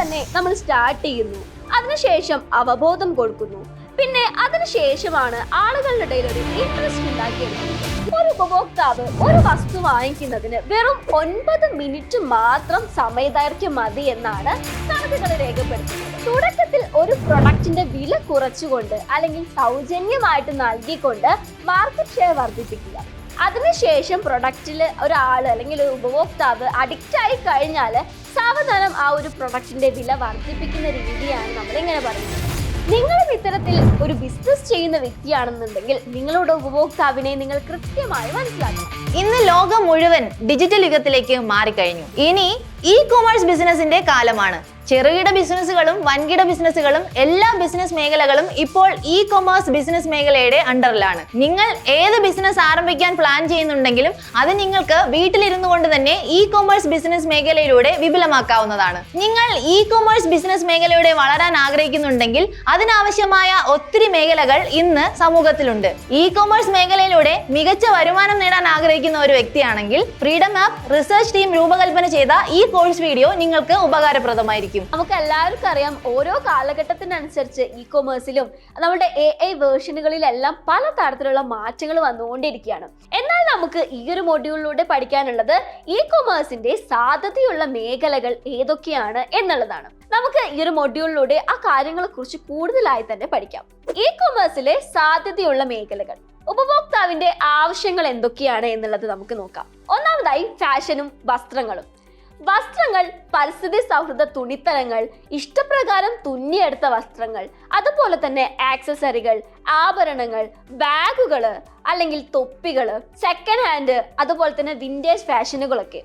തന്നെ നമ്മൾ സ്റ്റാർട്ട് ചെയ്യുന്നു, അതിനുശേഷം അവബോധം കൊടുക്കുന്നു, പിന്നെ അതിനുശേഷമാണ് ആളുകളുടെ ഇടയിൽ ഒരു ഇൻട്രസ്റ്റ് ഉണ്ടാക്കിയെടുക്കുന്നത്. ഒരു ഉപഭോക്താവ് ഒരു വസ്തു വാങ്ങിക്കുന്നതിന് വെറും 9 മിനിറ്റ് മാത്രം സമയദൈർഘ്യം മതി എന്നാണ് കണക്കുകൾ രേഖപ്പെടുത്തുന്നത്. തുടക്കത്തിൽ ഒരു പ്രൊഡക്റ്റിന്റെ വില കുറച്ചുകൊണ്ട് അല്ലെങ്കിൽ സൗജന്യമായിട്ട് നൽകിക്കൊണ്ട് മാർക്കറ്റ് ഷെയർ വർദ്ധിപ്പിക്കുക. അതിനുശേഷം പ്രൊഡക്റ്റിൽ ഒരാൾ അല്ലെങ്കിൽ ഒരു ഉപഭോക്താവ് അഡിക്റ്റ് ആയി കഴിഞ്ഞാൽ സാവധാനം ആ ഒരു പ്രൊഡക്റ്റിന്റെ വില വർദ്ധിപ്പിക്കുന്ന രീതിയാണ് നമ്മൾ ഇങ്ങനെ പറയുന്നത്. നിങ്ങളും ഇത്തരത്തിൽ ഒരു ബിസിനസ് ചെയ്യുന്ന വ്യക്തിയാണെന്നുണ്ടെങ്കിൽ നിങ്ങളുടെ ഉപഭോക്താവിനെ നിങ്ങൾ കൃത്യമായി മനസ്സിലാക്കണം. ഇന്ന് ലോകം മുഴുവൻ ഡിജിറ്റൽ യുഗത്തിലേക്ക് മാറിക്കഴിഞ്ഞു. ഇനി ഇ കൊമേഴ്സ് ബിസിനസിന്റെ കാലമാണ്. ചെറുകിട ബിസിനസ്സുകളും വൻകിട ബിസിനസ്സുകളും എല്ലാ ബിസിനസ് മേഖലകളും ഇപ്പോൾ ഇ കൊമേഴ്സ് ബിസിനസ് മേഖലയുടെ അണ്ടറിലാണ്. നിങ്ങൾ ഏത് ബിസിനസ് ആരംഭിക്കാൻ പ്ലാൻ ചെയ്യുന്നുണ്ടെങ്കിലും അത് നിങ്ങൾക്ക് വീട്ടിലിരുന്നു കൊണ്ട് തന്നെ ഇ കൊമേഴ്സ് ബിസിനസ് മേഖലയിലൂടെ വിപുലമാക്കാവുന്നതാണ്. നിങ്ങൾ ഇ കൊമേഴ്സ് ബിസിനസ് മേഖലയുടെ വളരാൻ ആഗ്രഹിക്കുന്നുണ്ടെങ്കിൽ അതിനാവശ്യമായ ഒത്തിരി മേഖലകൾ ഇന്ന് സമൂഹത്തിലുണ്ട്. ഇ കൊമേഴ്സ് മേഖലയിലൂടെ മികച്ച വരുമാനം നേടാൻ ആഗ്രഹിക്കുന്ന ഒരു വ്യക്തിയാണെങ്കിൽ ഫ്രീഡം ആപ്പ് റിസർച്ച് ടീം രൂപകൽപ്പന ചെയ്ത ഈ കോഴ്സ് വീഡിയോ നിങ്ങൾക്ക് ഉപകാരപ്രദമായിരിക്കും. നമുക്ക് എല്ലാവർക്കും അറിയാം, ഓരോ കാലഘട്ടത്തിനനുസരിച്ച് ഇ കൊമേഴ്സിലും നമ്മുടെ AI വേർഷനുകളിലെല്ലാം പല തരത്തിലുള്ള മാറ്റങ്ങൾ വന്നുകൊണ്ടിരിക്കുകയാണ്. എന്നാൽ നമുക്ക് ഈ ഒരു മൊഡ്യൂളിലൂടെ പഠിക്കാനുള്ളത് ഇ കൊമേഴ്സിന്റെ സാധ്യതയുള്ള മേഖലകൾ ഏതൊക്കെയാണ് എന്നുള്ളതാണ്. നമുക്ക് ഈ ഒരു മൊഡ്യൂളിലൂടെ ആ കാര്യങ്ങളെ കുറിച്ച് കൂടുതലായി തന്നെ പഠിക്കാം. ഇ കൊമേഴ്സിലെ സാധ്യതയുള്ള മേഖലകൾ, ഉപഭോക്താവിന്റെ ആവശ്യങ്ങൾ എന്തൊക്കെയാണ് എന്നുള്ളത് നമുക്ക് നോക്കാം. ഒന്നാമതായി ഫാഷനും വസ്ത്രങ്ങളും. വസ്ത്രങ്ങൾ, പരിസ്ഥിതി സൗഹൃദ തുണിത്തരങ്ങൾ, ഇഷ്ടപ്രകാരം തുന്നിയെടുത്ത വസ്ത്രങ്ങൾ, അതുപോലെ തന്നെ ആക്സസറികൾ, ആഭരണങ്ങൾ, ബാഗുകൾ അല്ലെങ്കിൽ തൊപ്പികൾ, സെക്കൻഡ് ഹാൻഡ്, അതുപോലെ തന്നെ വിന്റേജ് ഫാഷനുകളൊക്കെ.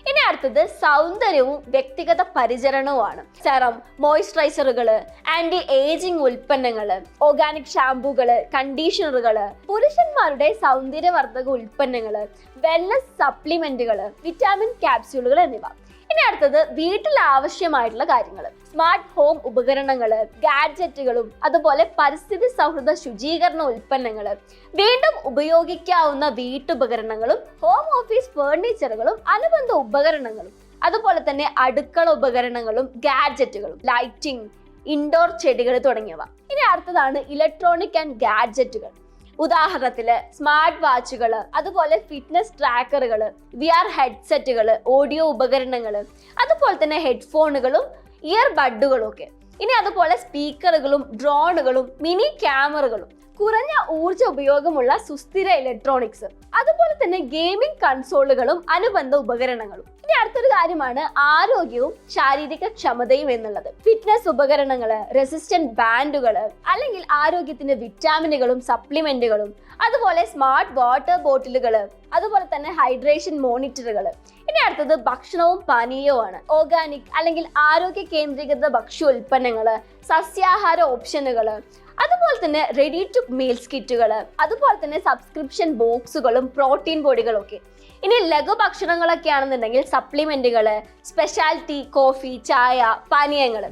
ഇനി അടുത്തത് സൗന്ദര്യവും വ്യക്തിഗത പരിചരണവുമാണ്. സെറം, മോയ്സ്ചറൈസറുകൾ, ആന്റി ഏജിംഗ് ഉൽപ്പന്നങ്ങൾ, ഓർഗാനിക് ഷാംപൂകൾ, കണ്ടീഷണറുകൾ, പുരുഷന്മാരുടെ സൗന്ദര്യവർദ്ധക ഉൽപ്പന്നങ്ങൾ, വെൽനസ് സപ്ലിമെന്റുകൾ, വിറ്റാമിൻ ക്യാപ്സ്യൂളുകൾ എന്നിവ. ഇനി അടുത്തത് വീട്ടിൽ ആവശ്യമായിട്ടുള്ള കാര്യങ്ങൾ, സ്മാർട്ട് ഹോം ഉപകരണങ്ങൾ, ഗാഡ്ജറ്റുകളും അതുപോലെ പരിസ്ഥിതി സൗഹൃദ ശുചീകരണ ഉൽപ്പന്നങ്ങൾ, വീണ്ടും ഉപയോഗിക്കാവുന്ന വീട്ടുപകരണങ്ങളും, ഹോം ഓഫീസ് ഫർണിച്ചറുകളും അനുബന്ധ ഉപകരണങ്ങളും, അതുപോലെ തന്നെ അടുക്കള ഉപകരണങ്ങളും ഗാഡ്ജറ്റുകളും, ലൈറ്റിംഗ്, ഇൻഡോർ ചെടികൾ തുടങ്ങിയവ. ഇനി അടുത്തതാണ് ഇലക്ട്രോണിക് ആൻഡ് ഗാഡ്ജറ്റുകൾ. ഉദാഹരണത്തില് സ്മാർട്ട് വാച്ചുകൾ, അതുപോലെ ഫിറ്റ്നസ് ട്രാക്കറുകൾ, VR ഹെഡ്സെറ്റുകൾ, ഓഡിയോ ഉപകരണങ്ങൾ, അതുപോലെ തന്നെ ഹെഡ്ഫോണുകളും ഇയർബഡുകളും ഒക്കെ. ഇനി അതുപോലെ സ്പീക്കറുകളും ഡ്രോണുകളും മിനി ക്യാമറകളും, കുറഞ്ഞ ഊർജ്ജ ഉപയോഗമുള്ള സുസ്ഥിര ഇലക്ട്രോണിക്സ്, അതുപോലെ തന്നെ ഗെയിമിംഗ് കൺസോളുകളും അനുബന്ധ ഉപകരണങ്ങളും. ഇനി അടുത്തൊരു കാര്യമാണ് ആരോഗ്യവും ശാരീരിക ക്ഷമതയും എന്നുള്ളത്. ഫിറ്റ്നസ് ഉപകരണങ്ങൾ, റെസിസ്റ്റന്റ് ബാൻഡുകൾ, അല്ലെങ്കിൽ ആരോഗ്യത്തിന് വിറ്റാമിനുകളും സപ്ലിമെന്റുകളും, അതുപോലെ സ്മാർട്ട് വാട്ടർ ബോട്ടിലുകൾ, അതുപോലെ തന്നെ ഹൈഡ്രേഷൻ മോണിറ്ററുകൾ. ഇനി അടുത്തത് ഭക്ഷണവും പാനീയവുമാണ്. ഓർഗാനിക് അല്ലെങ്കിൽ ആരോഗ്യ കേന്ദ്രീകൃത ഭക്ഷ്യ ഉൽപ്പന്നങ്ങൾ, സസ്യാഹാര ഓപ്ഷനുകൾ, അതുപോലെ തന്നെ റെഡി ടു മീൽസ് കിറ്റുകൾ, അതുപോലെ തന്നെ സബ്സ്ക്രിപ്ഷൻ ബോക്സുകളും പ്രോട്ടീൻ പൊടികളും ഒക്കെ. ഇനി ലഘു ഭക്ഷണങ്ങളൊക്കെ ആണെന്നുണ്ടെങ്കിൽ സപ്ലിമെന്റുകൾ, സ്പെഷ്യാലിറ്റി കോഫി, ചായ, പാനീയങ്ങൾ.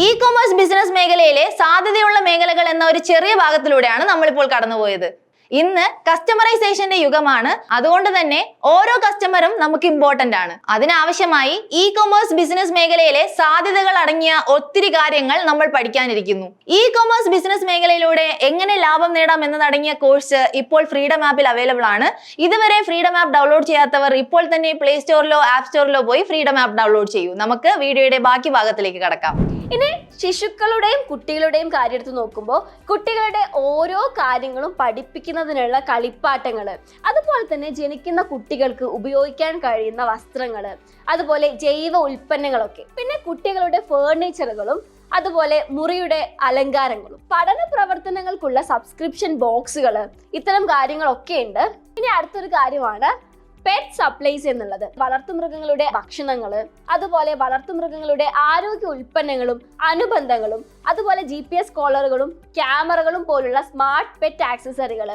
ഇ കൊമേഴ്സ് ബിസിനസ് മേഖലയിലെ സാധ്യതയുള്ള മേഖലകൾ എന്ന ഒരു ചെറിയ ഭാഗത്തിലൂടെയാണ് നമ്മളിപ്പോൾ കടന്നുപോയത്. ഇന്ന് കസ്റ്റമറൈസേഷന്റെ യുഗമാണ്. അതുകൊണ്ട് തന്നെ ഓരോ കസ്റ്റമറും നമുക്ക് ഇമ്പോർട്ടന്റ് ആണ്. അതിനാവശ്യമായി ഇ കൊമേഴ്സ് ബിസിനസ് മേഖലയിലെ സാധ്യതകൾ അടങ്ങിയ ഒത്തിരി കാര്യങ്ങൾ നമ്മൾ പഠിക്കാനിരിക്കുന്നു. ഇ കൊമേഴ്സ് ബിസിനസ് മേഖലയിലൂടെ എങ്ങനെ ലാഭം നേടാം എന്നതടങ്ങിയ കോഴ്സ് ഇപ്പോൾ ഫ്രീഡം ആപ്പിൽ അവൈലബിൾ ആണ്. ഇതുവരെ ഫ്രീഡം ആപ്പ് ഡൗൺലോഡ് ചെയ്യാത്തവർ ഇപ്പോൾ തന്നെ പ്ലേ സ്റ്റോറിലോ ആപ്പ് സ്റ്റോറിലോ പോയി ഫ്രീഡം ആപ്പ് ഡൗൺലോഡ് ചെയ്യൂ. നമുക്ക് വീഡിയോയുടെ ബാക്കി ഭാഗത്തിലേക്ക് കടക്കാം. ഇനി ശിശുക്കളുടെയും കുട്ടികളുടെയും കാര്യം എടുത്ത് നോക്കുമ്പോൾ കുട്ടികളുടെ ഓരോ കാര്യങ്ങളും പഠിപ്പിക്കുന്നതിനുള്ള കളിപ്പാട്ടങ്ങൾ, അതുപോലെ തന്നെ ജനിക്കുന്ന കുട്ടികൾക്ക് ഉപയോഗിക്കാൻ കഴിയുന്ന വസ്ത്രങ്ങൾ, അതുപോലെ ജൈവ ഉൽപ്പന്നങ്ങളൊക്കെ, പിന്നെ കുട്ടികളുടെ ഫേർണിച്ചറുകളും, അതുപോലെ മുറിയുടെ അലങ്കാരങ്ങളും, പഠന പ്രവർത്തനങ്ങൾക്കുള്ള സബ്സ്ക്രിപ്ഷൻ ബോക്സുകൾ, ഇത്തരം കാര്യങ്ങളൊക്കെ ഉണ്ട്. ഇനി അടുത്തൊരു കാര്യമാണ് പെറ്റ് സപ്ലൈസ് എന്നുള്ളത്. വളർത്തുമൃഗങ്ങളുടെ ഭക്ഷണങ്ങൾ, അതുപോലെ വളർത്തുമൃഗങ്ങളുടെ ആരോഗ്യ ഉൽപ്പന്നങ്ങളും അനുബന്ധങ്ങളും, അതുപോലെ GPS കോളറുകളും ക്യാമറകളും പോലുള്ള സ്മാർട്ട് പെറ്റ് ആക്സസറികൾ,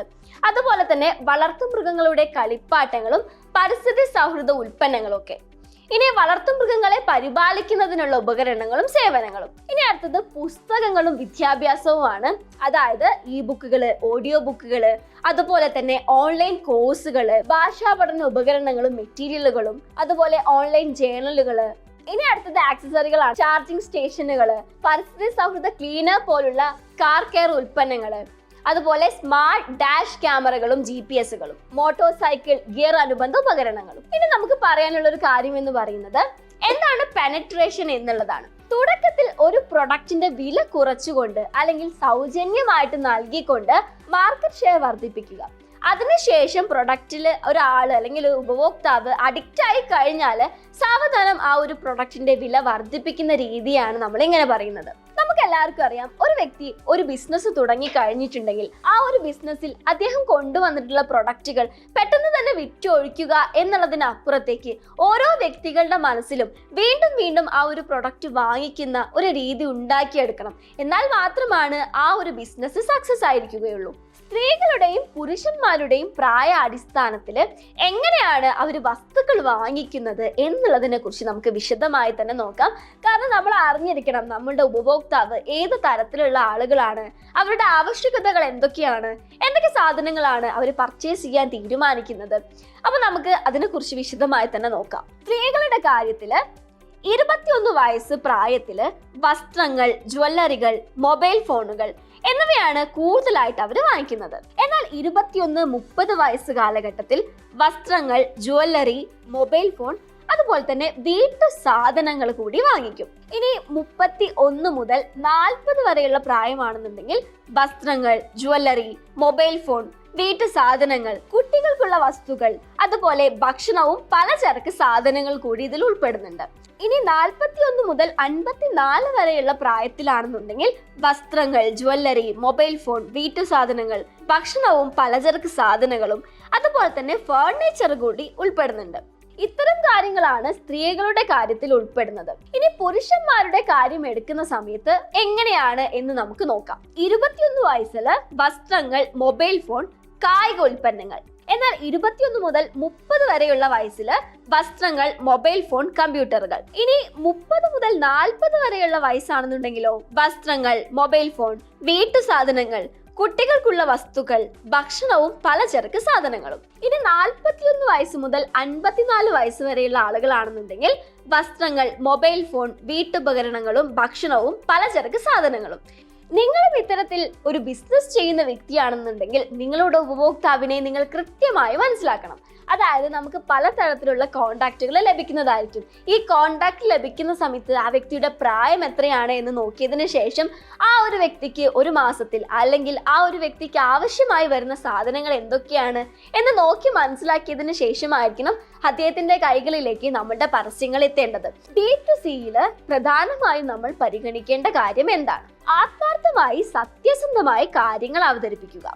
അതുപോലെ തന്നെ വളർത്തുമൃഗങ്ങളുടെ കളിപ്പാട്ടങ്ങളും പരിസ്ഥിതി സൗഹൃദ ഉൽപ്പന്നങ്ങളും ഒക്കെ. ഇനി വളർത്തുമൃഗങ്ങളെ പരിപാലിക്കുന്നതിനുള്ള ഉപകരണങ്ങളും സേവനങ്ങളും. ഇനി അടുത്തത് പുസ്തകങ്ങളും വിദ്യാഭ്യാസവുമാണ്. അതായത് ഇ-ബുക്കുകൾ, ഓഡിയോ ബുക്കുകൾ, അതുപോലെ തന്നെ ഓൺലൈൻ കോഴ്സുകൾ, ഭാഷാ പഠന ഉപകരണങ്ങളും മെറ്റീരിയലുകളും, അതുപോലെ ഓൺലൈൻ ജേർണലുകൾ, ഇനി അടുത്തത് ആക്സസറികളാണ്. ചാർജിംഗ് സ്റ്റേഷനുകൾ, പരിസ്ഥിതി സൗഹൃദ ക്ലീനർ പോലുള്ള കാർ കെയർ ഉൽപ്പന്നങ്ങൾ, അതുപോലെ സ്മാർട്ട് ഡാഷ് ക്യാമറകളും GPS-കളും, മോട്ടോർ സൈക്കിൾ ഗിയർ അനുബന്ധ ഉപകരണങ്ങളും. ഇനി നമുക്ക് പറയാനുള്ള ഒരു കാര്യം എന്ന് പറയുന്നത് എന്താണ് പെനട്രേഷൻ എന്നുള്ളതാണ്. തുടക്കത്തിൽ ഒരു പ്രൊഡക്റ്റിന്റെ വില കുറച്ചുകൊണ്ട് അല്ലെങ്കിൽ സൗജന്യമായിട്ട് നൽകിക്കൊണ്ട് മാർക്കറ്റ് ഷെയർ വർദ്ധിപ്പിക്കുക. അതിനുശേഷം പ്രൊഡക്റ്റിൽ ഒരാൾ അല്ലെങ്കിൽ ഉപഭോക്താവ് അഡിക്റ്റ് ആയി കഴിഞ്ഞാൽ സാവധാനം ആ ഒരു പ്രൊഡക്റ്റിന്റെ വില വർദ്ധിപ്പിക്കുന്ന രീതിയാണ് നമ്മൾ ഇങ്ങനെ പറയുന്നത്. നമുക്ക് എല്ലാവർക്കും അറിയാം, ഒരു വ്യക്തി ഒരു ബിസിനസ് തുടങ്ങി കഴിഞ്ഞിട്ടുണ്ടെങ്കിൽ ആ ഒരു ബിസിനസ്സിൽ അദ്ദേഹം കൊണ്ടുവന്നിട്ടുള്ള പ്രൊഡക്റ്റുകൾ പെട്ടെന്ന് തന്നെ വിറ്റൊഴിക്കുക എന്നുള്ളതിനപ്പുറത്തേക്ക് ഓരോ വ്യക്തികളുടെ മനസ്സിലും വീണ്ടും വീണ്ടും ആ ഒരു പ്രൊഡക്റ്റ് വാങ്ങിക്കുന്ന ഒരു രീതി ഉണ്ടാക്കിയെടുക്കണം. എന്നാൽ മാത്രമാണ് ആ ഒരു ബിസിനസ് സക്സസ് ആയിരിക്കുകയുള്ളൂ. സ്ത്രീകളുടെയും പുരുഷന്മാരുടെയും പ്രായ അടിസ്ഥാനത്തിൽ എങ്ങനെയാണ് അവർ വസ്തുക്കൾ വാങ്ങിക്കുന്നത് എന്നുള്ളതിനെ കുറിച്ച് നമുക്ക് വിശദമായി തന്നെ നോക്കാം. കാരണം നമ്മൾ അറിഞ്ഞിരിക്കണം നമ്മളുടെ ഉപഭോക്താവ് ഏത് തരത്തിലുള്ള ആളുകളാണ്, അവരുടെ ആവശ്യകതകൾ എന്തൊക്കെയാണ്, എന്തൊക്കെ സാധനങ്ങളാണ് അവർ പർച്ചേസ് ചെയ്യാൻ തീരുമാനിക്കുന്നത്. അപ്പൊ നമുക്ക് അതിനെക്കുറിച്ച് വിശദമായി തന്നെ നോക്കാം. സ്ത്രീകളുടെ കാര്യത്തില് 21 വയസ്സ് പ്രായത്തില് വസ്ത്രങ്ങൾ, ജ്വല്ലറികൾ, മൊബൈൽ ഫോണുകൾ എന്നിവയാണ് കൂടുതലായിട്ട് അവർ വാങ്ങിക്കുന്നത്. എന്നാൽ 21-30 വയസ്സ് കാലഘട്ടത്തിൽ വസ്ത്രങ്ങൾ, ജ്വല്ലറി, മൊബൈൽ ഫോൺ അതുപോലെ തന്നെ വീട്ടു സാധനങ്ങൾ കൂടി വാങ്ങിക്കും. ഇനി 31 മുതൽ 40 വരെയുള്ള പ്രായമാണെന്നുണ്ടെങ്കിൽ വസ്ത്രങ്ങൾ, ജ്വല്ലറി, മൊബൈൽ ഫോൺ, വീട്ടു സാധനങ്ങൾ, കുട്ടികൾക്കുള്ള വസ്തുക്കൾ, അതുപോലെ ഭക്ഷണവും പലചരക്ക് സാധനങ്ങൾ കൂടി ഇതിൽ ഉൾപ്പെടുന്നുണ്ട്. ഇനി 41 മുതൽ 54 വരെയുള്ള പ്രായത്തിലാണെന്നുണ്ടെങ്കിൽ വസ്ത്രങ്ങൾ, ജ്വല്ലറി, മൊബൈൽ ഫോൺ, വീട്ടു സാധനങ്ങൾ, ഭക്ഷണവും പലചരക്ക് സാധനങ്ങളും അതുപോലെ തന്നെ ഫർണിച്ചർ കൂടി ഉൾപ്പെടുന്നുണ്ട്. ഇത്തരം കാര്യങ്ങളാണ് സ്ത്രീകളുടെ കാര്യത്തിൽ ഉൾപ്പെടുന്നത്. ഇനി പുരുഷന്മാരുടെ കാര്യം എടുക്കുന്ന സമയത്ത് എങ്ങനെയാണ് എന്ന് നമുക്ക് നോക്കാം. 21 വയസ്സില് വസ്ത്രങ്ങൾ, മൊബൈൽ ഫോൺ, കായിക ഉൽപ്പന്നങ്ങൾ. എന്നാൽ 21 മുതൽ 30 വരെയുള്ള വയസ്സില് വസ്ത്രങ്ങൾ, മൊബൈൽ ഫോൺ, കമ്പ്യൂട്ടറുകൾ. ഇനി 30 മുതൽ 40 വരെയുള്ള വയസ്സാണെന്നുണ്ടെങ്കിലോ വസ്ത്രങ്ങൾ, മൊബൈൽ ഫോൺ, വീട്ടു സാധനങ്ങൾ, കുട്ടികൾക്കുള്ള വസ്തുക്കൾ, ഭക്ഷണവും പലചരക്ക് സാധനങ്ങളും. ഇനി 41 വയസ്സ് മുതൽ 54 വയസ്സ് വരെയുള്ള ആളുകളാണെന്നുണ്ടെങ്കിൽ വസ്ത്രങ്ങൾ, മൊബൈൽ ഫോൺ, വീട്ടുപകരണങ്ങളും ഭക്ഷണവും പലചരക്ക് സാധനങ്ങളും. നിങ്ങളും ഇത്തരത്തിൽ ഒരു ബിസിനസ് ചെയ്യുന്ന വ്യക്തിയാണെന്നുണ്ടെങ്കിൽ നിങ്ങളുടെ ഉപഭോക്താവിനെ നിങ്ങൾ കൃത്യമായി മനസ്സിലാക്കണം. അതായത് നമുക്ക് പലതരത്തിലുള്ള കോണ്ടാക്റ്റുകൾ ലഭിക്കുന്നതായിരിക്കും. ഈ കോണ്ടാക്ട് ലഭിക്കുന്ന സമയത്ത് ആ വ്യക്തിയുടെ പ്രായം എത്രയാണ് എന്ന് നോക്കിയതിന് ശേഷം ആ ഒരു വ്യക്തിക്ക് ഒരു മാസത്തിൽ അല്ലെങ്കിൽ ആ ഒരു വ്യക്തിക്ക് ആവശ്യമായി വരുന്ന സാധനങ്ങൾ എന്തൊക്കെയാണ് എന്ന് നോക്കി മനസ്സിലാക്കിയതിന് ശേഷമായിരിക്കണം അദ്ദേഹത്തിന്റെ കൈകളിലേക്ക് നമ്മുടെ പരസ്യങ്ങൾ എത്തേണ്ടത്. B2Cയിൽ പ്രധാനമായും നമ്മൾ പരിഗണിക്കേണ്ട കാര്യം എന്താണ്? ആത്മാർത്ഥമായി സത്യസന്ധമായി കാര്യങ്ങൾ അവതരിപ്പിക്കുക.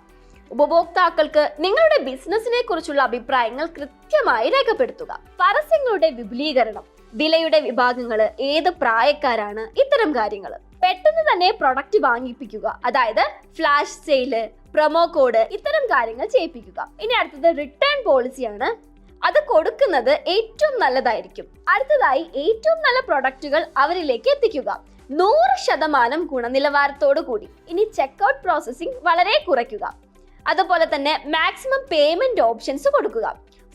ഉപഭോക്താക്കൾക്ക് നിങ്ങളുടെ ബിസിനസിനെ കുറിച്ചുള്ള അഭിപ്രായങ്ങൾ കൃത്യമായി രേഖപ്പെടുത്തുക. പരസ്യങ്ങളുടെ വിപുലീകരണം, വിലയുടെ വിഭാഗങ്ങൾ, ഏത് പ്രായക്കാരാണ്, ഇത്തരം കാര്യങ്ങൾ. പെട്ടെന്ന് തന്നെ പ്രൊഡക്റ്റ് വാങ്ങിപ്പിക്കുക, അതായത് ഫ്ലാഷ് സെയില്, പ്രൊമോ കോഡ്, ഇത്തരം കാര്യങ്ങൾ ചെയ്യിപ്പിക്കുക. ഇനി അടുത്തത് റിട്ടേൺ പോളിസിയാണ്. അത് കൊടുക്കുന്നത് ഏറ്റവും നല്ലതായിരിക്കും. അടുത്തതായി ഏറ്റവും നല്ല പ്രൊഡക്റ്റുകൾ അവരിലേക്ക് എത്തിക്കുക, 100% ഗുണനിലവാരത്തോടു കൂടി. ഇനി ചെക്ക്ഔട്ട് പ്രോസസ്സിംഗ് വളരെ കുറയ്ക്കുക. അതുപോലെ തന്നെ മാക്സിമം പേയ്മെന്റ് ഓപ്ഷൻസ് കൊടുക്കുക.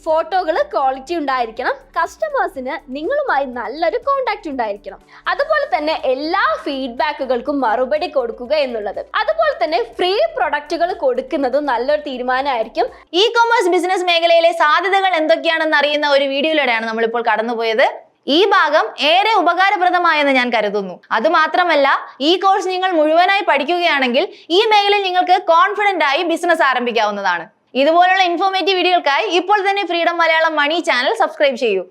ഫോട്ടോകൾ ക്വാളിറ്റി ഉണ്ടായിരിക്കണം. കസ്റ്റമേഴ്സിന് നിങ്ങളുമായി നല്ലൊരു കോണ്ടാക്ട് ഉണ്ടായിരിക്കണം. അതുപോലെ തന്നെ എല്ലാ ഫീഡ്ബാക്കുകൾക്കും മറുപടി കൊടുക്കുക എന്നുള്ളത്. അതുപോലെ തന്നെ ഫ്രീ പ്രൊഡക്റ്റുകൾ കൊടുക്കുന്നതും നല്ലൊരു തീരുമാനമായിരിക്കും. ഇ കൊമേഴ്സ് ബിസിനസ് മേഖലയിലെ സാധ്യതകൾ എന്തൊക്കെയാണെന്ന് അറിയുന്ന ഒരു വീഡിയോയിലൂടെയാണ് നമ്മളിപ്പോൾ കടന്നുപോയത്. ഈ ഭാഗം ഏറെ ഉപകാരപ്രദമായെന്ന് ഞാൻ കരുതുന്നു. അതുമാത്രമല്ല, ഈ കോഴ്സ് നിങ്ങൾ മുഴുവനായി പഠിക്കുകയാണെങ്കിൽ ഈ മേഖലയിൽ നിങ്ങൾക്ക് കോൺഫിഡന്റ് ആയി ബിസിനസ് ആരംഭിക്കാവുന്നതാണ്. ഇതുപോലുള്ള ഇൻഫോർമേറ്റീവ് വീഡിയോകൾക്കായി ഇപ്പോൾ തന്നെ ഫ്രീഡം മലയാളം മണി ചാനൽ സബ്സ്ക്രൈബ് ചെയ്യൂ.